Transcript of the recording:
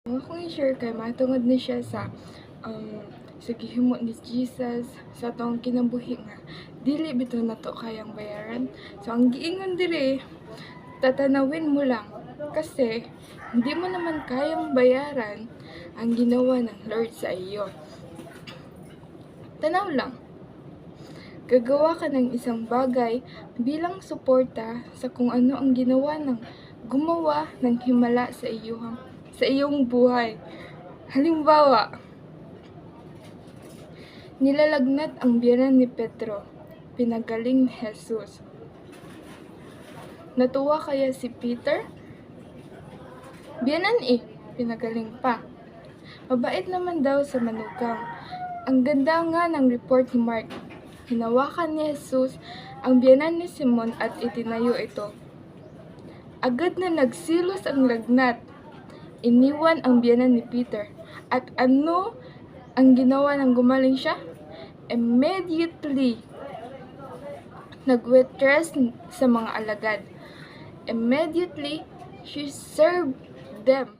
Akong i-share kay matungod ni siya sa gihimo ni Jesus sa atong kinabuhi nga dili bitaw nato kayang bayaran. So ang giingon diri, tatanawin mo lang kasi hindi mo naman kayang bayaran ang ginawa ng Lord sa iyo. Tanaw lang. Gagawa ka ng isang bagay bilang suporta sa kung ano ang ginawa ng gumawa ng himala sa iyong buhay. Halimbawa, nilalagnat ang biyenan ni Pedro, pinagaling ni Jesus. Natuwa kaya si Peter? Biyenan pinagaling pa. Mabait naman daw sa manugang. Ang ganda nga ng report ni Mark. Hinawakan ni Jesus ang biyenan ni Simon at itinayo ito. Agad na nagsilos ang lagnat. Iniwan ang biyenan ni Peter. At ano ang ginawa ng gumaling siya? Immediately, nag-waitress sa mga alagad. Immediately, she served them.